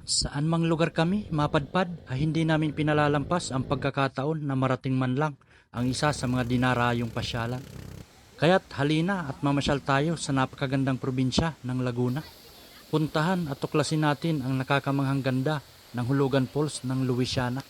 Saan mang lugar kami mapadpad ay hindi namin pinalalampas ang pagkakataon na marating man lang ang isa sa mga dinarayong pasyalan. Kaya't halina at mamasyal tayo sa napakagandang probinsya ng Laguna. Puntahan at tuklasin natin ang nakakamanghang ganda ng Hulugan Falls ng Louisiana.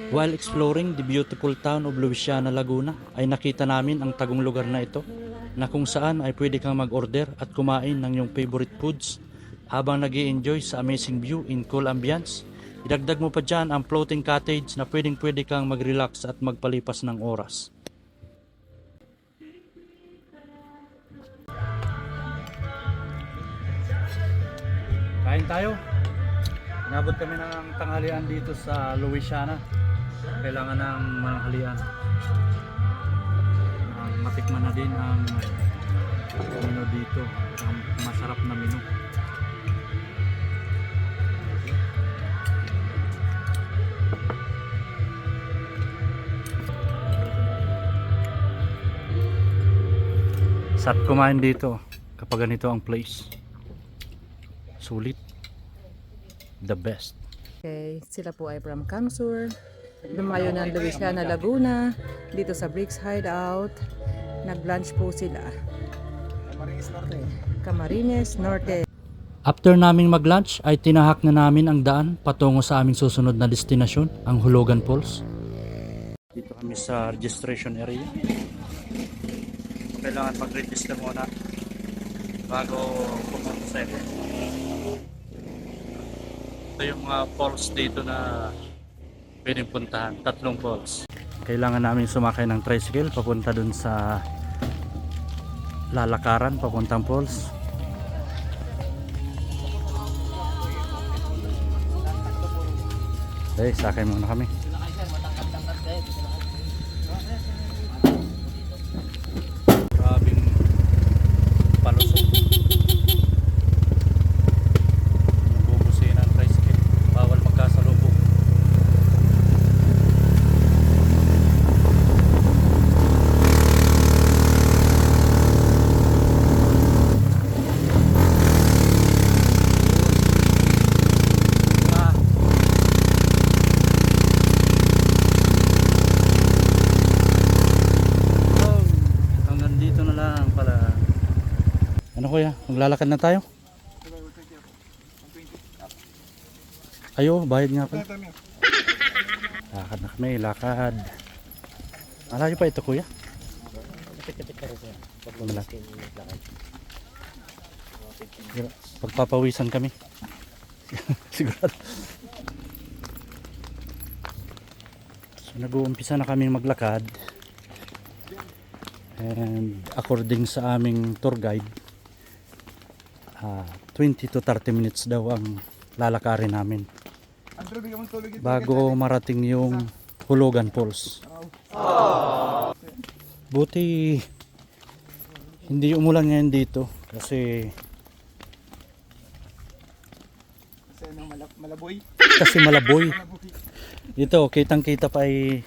While exploring the beautiful town of Louisiana, Laguna, ay nakita namin ang tagong lugar na ito na kung saan ay pwede kang mag-order at kumain ng iyong favorite foods habang nag-i-enjoy sa amazing view in cool ambience. Idagdag mo pa dyan ang floating cottage na pwede kang mag-relax at magpalipas ng oras. Kain tayo. Inabot kami ng tanghalian dito sa Louisiana. Kailangan ng mananghalian. Matikman na din ang menu dito. Ang masarap na menu. Sarap kumain dito kapag ganito ang place. Sulit. The best. Okay, sila po ay from Kamsur. Lumayo ng Louisiana, Laguna. Dito sa Bricks Hideout. Nag-lunch po sila. Okay. Camarines Norte. After naming mag-lunch ay tinahak na namin ang daan patungo sa aming susunod na destinasyon, ang Hulugan Falls. Dito kami sa registration area. Kailangan mag-register muna bago pumunta sa area. Ito yung mga falls dito na pwedeng puntahan, 3 falls. Kailangan namin sumakay ng tricycle papunta dun sa lalakaran papuntang falls. Okay, sakay muna kami. Grabing palusok. Bubusin ang tricycle. Bawal magkasalubong. Ano kuya? Maglalakad na tayo? Ayo, bayad nga pa. Lakad na kami, lakad. Malayo pa ito kuya? Pagpapawisan kami. Sigurado. So nag-uumpisa na kami maglakad. And according sa aming tour guide, 20 to 30 minutes daw ang lalakarin namin bago marating yung Hulugan Falls. Buti hindi umulan ngayon dito kasi malaboy. Dito kitang kita pa ay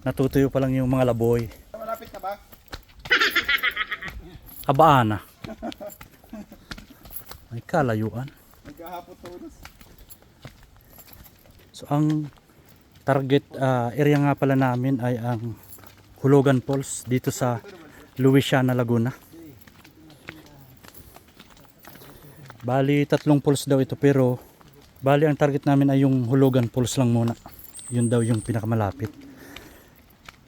natutuyo pa lang yung mga laboy. Malapit na ba? Habaan na. May kalayuan. Nagkahapot todos. So ang target area nga pala namin ay ang Hulugan Falls dito sa Louisiana, Laguna. Bali 3 falls daw ito pero bali ang target namin ay yung Hulugan Falls lang muna. Yun daw yung pinakamalapit.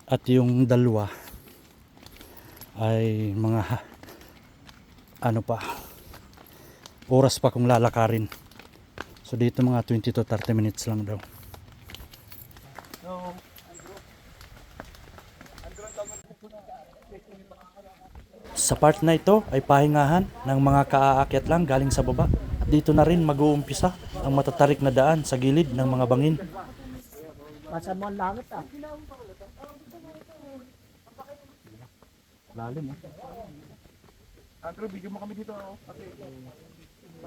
At yung dalawa ay mga oras pa kung lalakarin. So dito mga 20 to 30 minutes lang daw. Sa part na ito ay pahingahan ng mga kaaakyat lang galing sa baba. At dito na rin mag-uumpisa ang matatarik na daan sa gilid ng mga bangin. Lalim Andrew, bigyan mo kami dito. Oh. Kasi,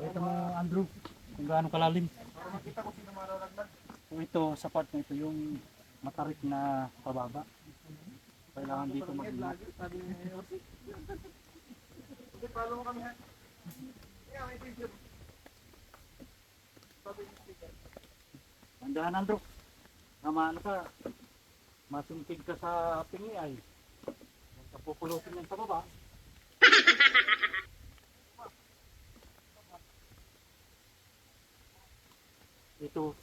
Ito mo Andrew, kung gaano kalalim. makita ko sino mararagdag. Kung ito sa part na ito yung matarik na pababa. Kailangan dito mag-ingat. Sige, follow mo kami ha. Yeah, may picture. Andahan Andrew. Namaan ka. Masumpig ka sa pingi ay. Kapupulutin yan sa baba. Ito,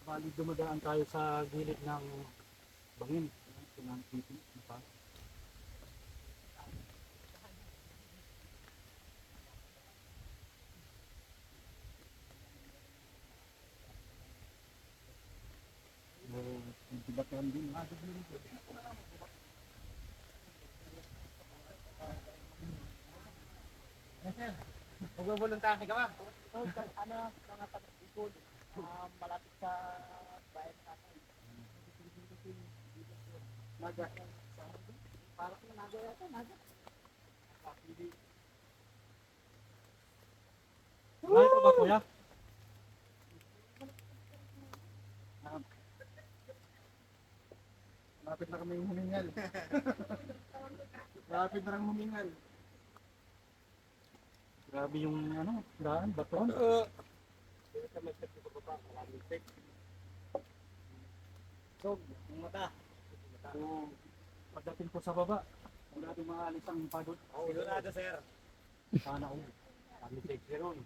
bali dumadaan tayo sa gilid ng bangin. Magbubuluntahan ka ba? Malapit sa bayan natin. Naga. Parang naga yata, naga. Ay, ito ba kuya? Lapit na kami humingal. Lapit na lang humingal. Grabe yung ano, daan, baton. So, yung mata. So, pagdating po sa baba, wala din maalis ang padot. Sigurado, sir. Sana ako. Kami sexy ron.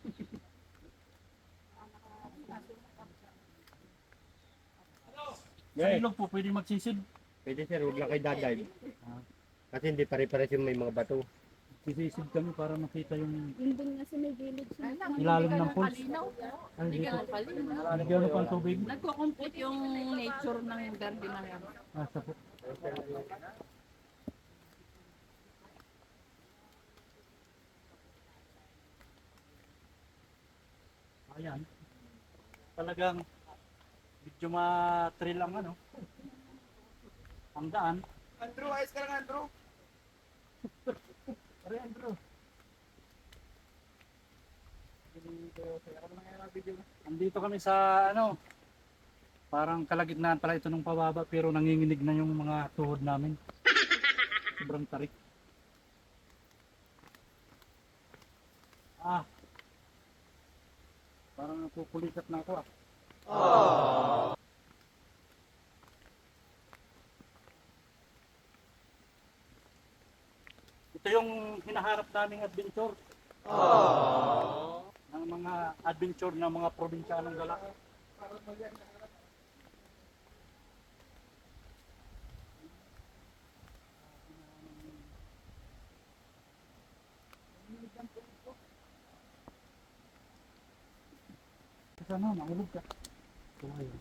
Sa ilog po, pwede magsisid. Pwede sir, huwag lang kayo dadive. Kasi hindi pare-pares yung may mga bato. Sisisid kami para makita yung Yung dun nga sa may village na ilalim ng pools. kalinaw. Ay, Hindi dito. ka kalinaw. Nagyano pa ang tubig. Nagko-complete yung nature ng garden na yan. Asa po. Ayan. Talagang medyo ma-thrill ang ano. Ang daan. Andrew, ayos ka lang, Andrew. Pare Andrew. Andito kami sa ano. Parang kalagitnaan pala ito ng pababa pero nanginginig na yung mga tuhod namin. Sobrang tarik. Parang napupulikat na ako ah. Ito yung hinaharap naming adventure. Ng mga adventure ng mga probinsyanong gala. Sana mahulog ka. Ayun.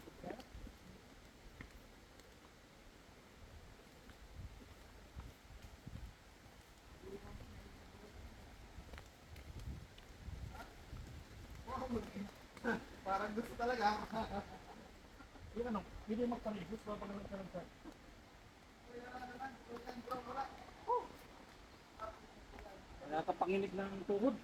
Parang gusto talaga. Yung ano, hindi magpalibos pa pag nagkaroon ka. Wala ka panginig ng tuhod.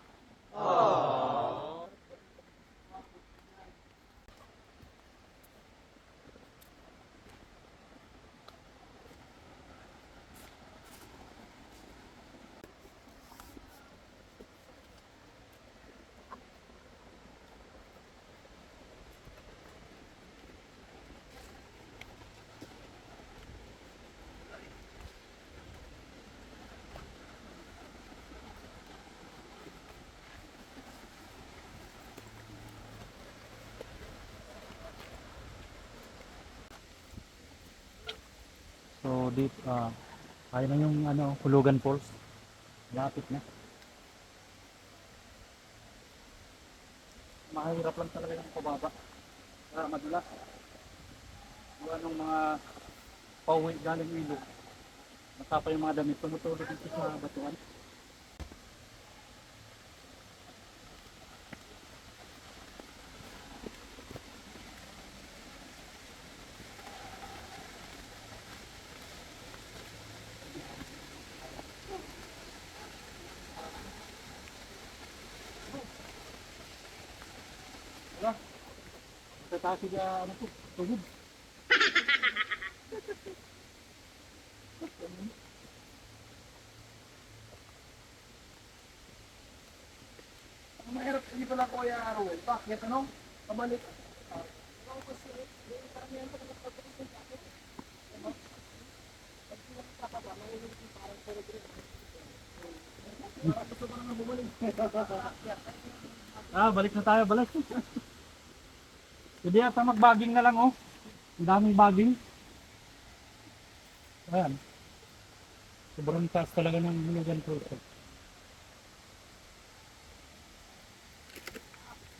So dito, ayun na yung ano, Hulugan Falls. Lapit na. Mahirap lang talaga yung pababa. Madulas. Yung anong mga pauwi galing ilog. Matapa yung mga damit, tumutulog dito sa batuan. Wala. Tatasi ka, ano po, tugod. Ang mahirap dito lang Kuya Arwel. Bakit ano? Pabalik. Balik na tayo, balik. Hindi ata mag-bagging na lang, oh. Ang daming bagging. Ayan. Sobrang taas talaga ng hulugan ko ito.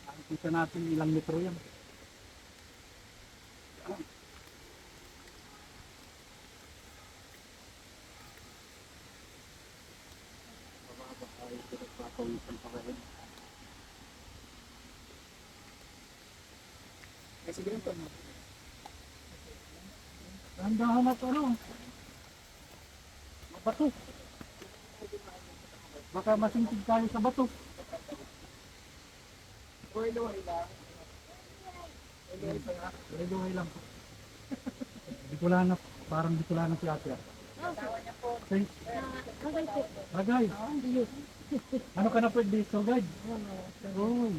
Nakikita natin ilang metro yan. Dahan-dahan at ano, bato. Baka masingkig tayo sa bato. Luhay lang. Bicolana, parang Bicolana si ate. Okay. Bagay. Ano ka na pwede dito, guide? Oo.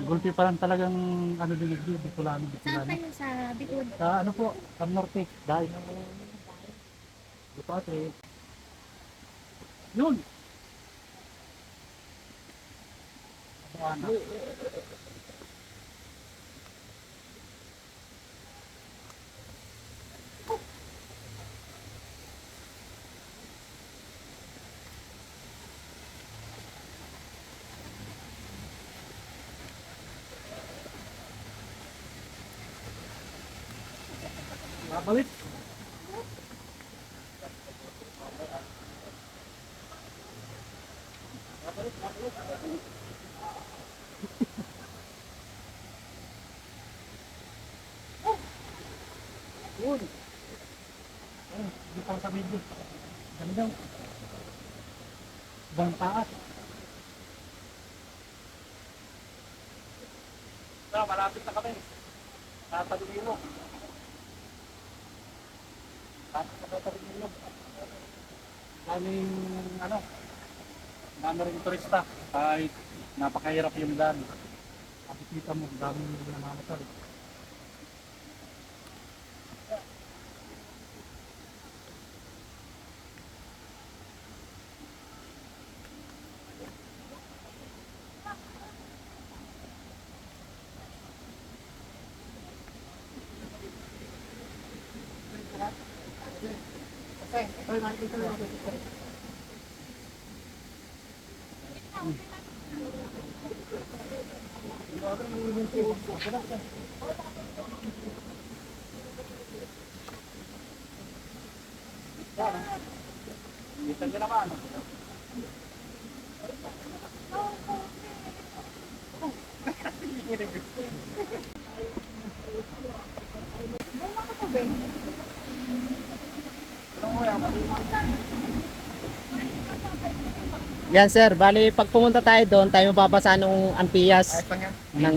Gulpi pa lang talagang ano din dito, Bicolana. Saan kayo sa Bicol? Sa ano po, sa Norte, dahil. Dito ate. Yun. Ano? Babalik. Yun. Dito ako sa video. Ganda. Bang taas. Malapit na kami. Tatalino. Tatalino. Daming ano, dami rin turista. Kahit napakahirap yung daan. Nakikita mo, daming namamatay. Kita nyo naman. Yan sir, bali pag pumunta tayo doon, tayo mababasa nung Antias ng...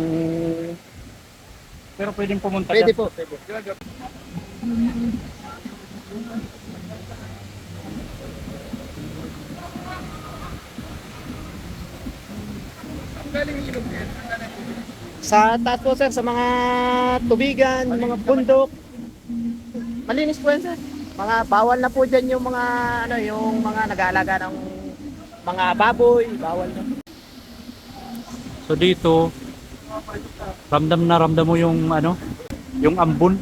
Pero pwedeng pumunta Pwede dyan. po, pwede. Sa taas po sir, sa mga tubigan, mga bundok. Malinis po yan sir. Mga bawal na po dyan yung mga ano, yung mga nag-aalaga ng mga baboy, bawal na. So dito, ramdam na ramdam mo yung ano, yung ambon.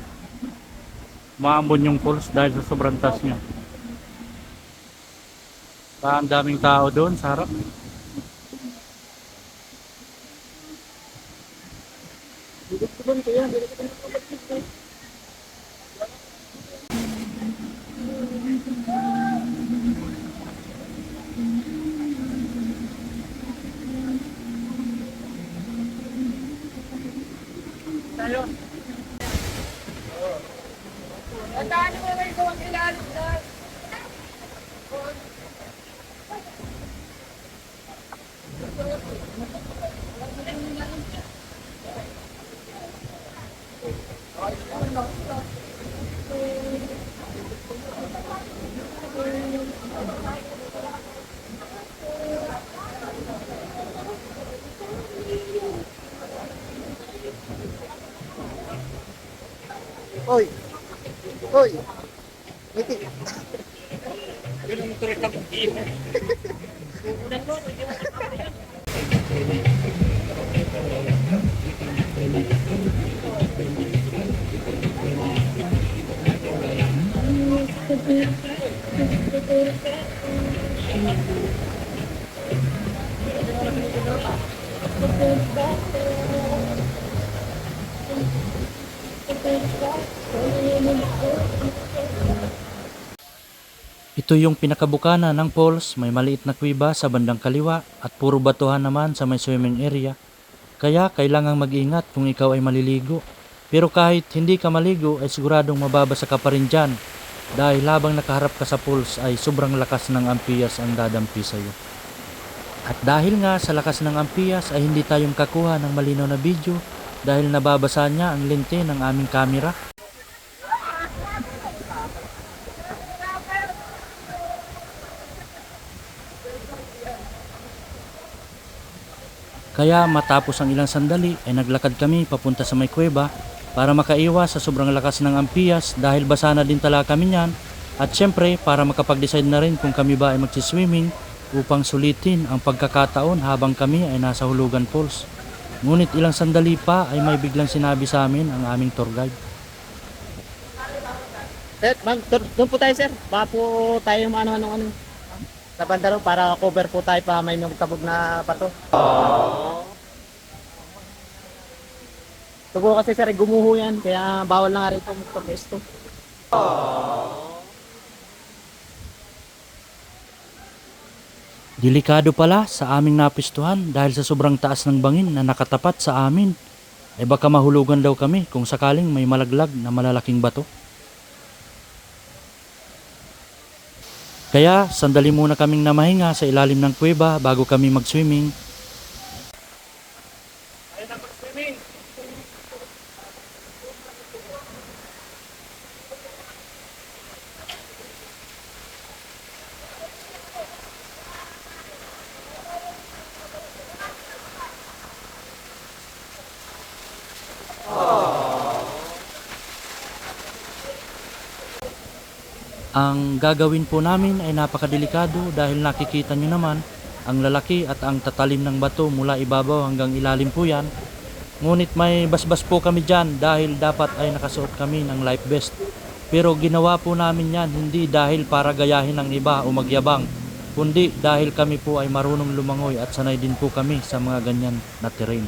Maambon yung falls dahil sa sobrang taas niya. Ang daming tao doon, sa harap. yun. Tandaan mo na ito ang ilalim na. Hoy! Hoy! Ngiti! Ito yung pinakabukana ng falls, may maliit na kuweba sa bandang kaliwa at puro batuhan naman sa may swimming area. Kaya kailangang mag-ingat kung ikaw ay maliligo. Pero kahit hindi ka maligo ay siguradong mababasa ka pa rin dyan dahil habang nakaharap ka sa falls ay sobrang lakas ng ampiyas ang dadampi sa'yo. At dahil nga sa lakas ng ampiyas ay hindi tayong kakuha ng malinaw na video dahil nababasa niya ang lente ng aming kamera. Kaya matapos ang ilang sandali ay naglakad kami papunta sa may kuweba para makaiwas sa sobrang lakas ng ampiyas dahil basa na din talaga kami niyan at syempre para makapag-decide na rin kung kami ba ay magsiswimming upang sulitin ang pagkakataon habang kami ay nasa Hulugan Falls. Ngunit ilang sandali pa ay may biglang sinabi sa amin ang aming tour guide. Sir, ma'am, doon po tayo sir. Baka po tayo yung ano. Sa banda ron para cover po tayo pa may magtabog na bato. Tugo kasi sir, gumuho yan. Kaya bawal na nga rin itong pwesto. Delikado pala sa aming napistuhan dahil sa sobrang taas ng bangin na nakatapat sa amin. Ay baka mahulugan daw kami kung sakaling may malaglag na malalaking bato. Kaya sandali muna kaming namahinga sa ilalim ng kuweba bago kami mag-swimming. Ang gagawin po namin ay napakadelikado dahil nakikita nyo naman ang lalaki at ang tatalim ng bato mula ibabaw hanggang ilalim po yan. Ngunit may basbas po kami dyan dahil dapat ay nakasuot kami ng life vest. Pero ginawa po namin yan hindi dahil para gayahin ng iba o magyabang, kundi dahil kami po ay marunong lumangoy at sanay din po kami sa mga ganyan na terrain.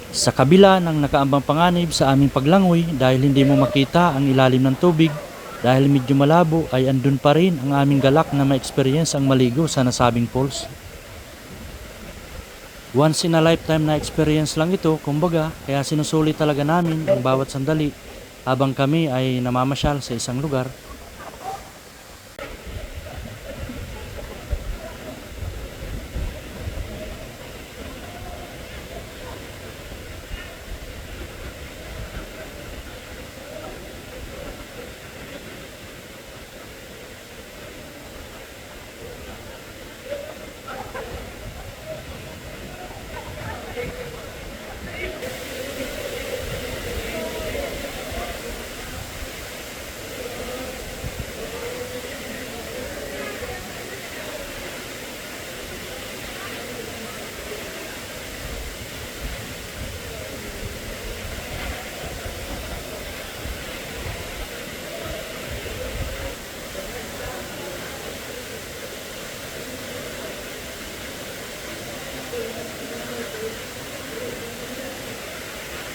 Sa kabila ng nakaambang panganib sa aming paglangoy dahil hindi mo makita ang ilalim ng tubig, dahil medyo malabo ay andun pa rin ang aming galak na ma-experience ang maligo sa nasabing falls. Once in a lifetime na experience lang ito, kumbaga, kaya sinusulit talaga namin ang bawat sandali habang kami ay namamasyal sa isang lugar.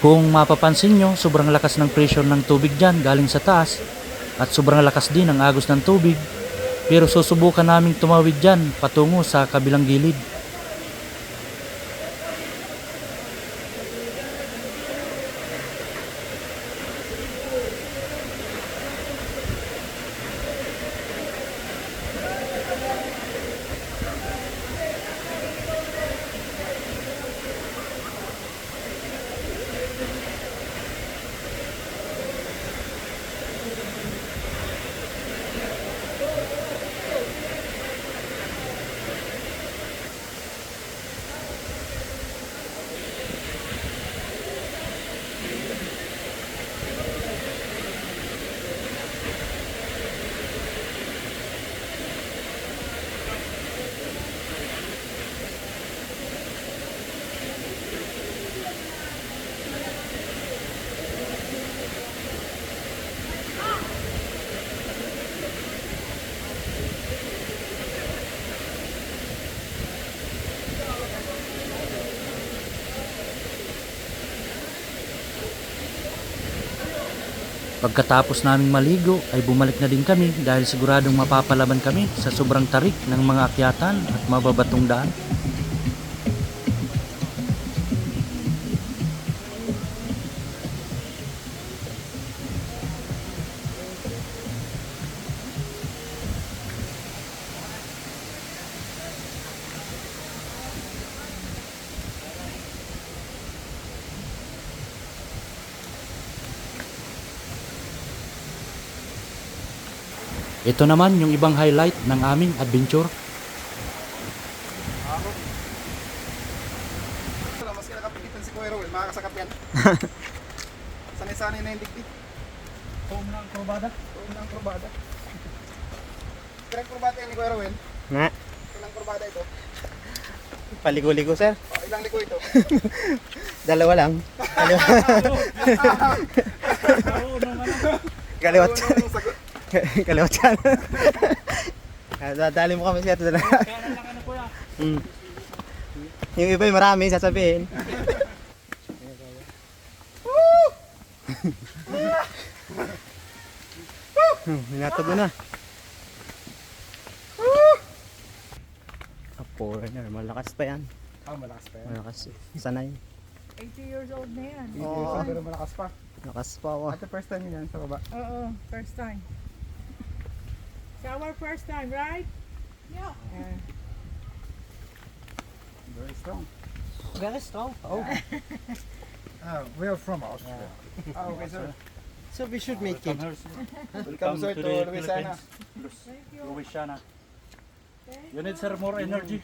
Kung mapapansin nyo, sobrang lakas ng pressure ng tubig dyan galing sa taas at sobrang lakas din ang agos ng tubig. Pero susubukan naming tumawid dyan patungo sa kabilang gilid. Pagkatapos naming maligo ay bumalik na din kami dahil siguradong mapapalaban kami sa sobrang tarik ng mga akyatan at mababatong daan. Ito naman yung ibang highlight ng aming adventure. Mas kinakapitan si Kuya Rowel, makakasakap yan. Sanay-sanay na yung dikdik. Home ng kurbada. Ilang kurbada yan ni Kuya Rowel? Nga. Ilang kurbada ito? Paligo-ligo, sir. Ilang liko ito? Dalawa lang. Kaliwat. Ano sagot? Kaliwat yan. Dali mo kami siya. Yung iba yung marami sasabihin. Minatag na. Foreigner, malakas pa yan. Malakas pa yan. Malakas. Sanay. 80 years old na yan. Oo. Pero malakas pa. Malakas pa ako. At the first time yun yan sa baba. Oo, first time. It's our first time, right? Yeah. Very strong. Very strong. Oh. We are from Austria. Okay, sir. So we should make it. Welcome, sir, to Louisiana. Louisiana. You need, sir, more energy.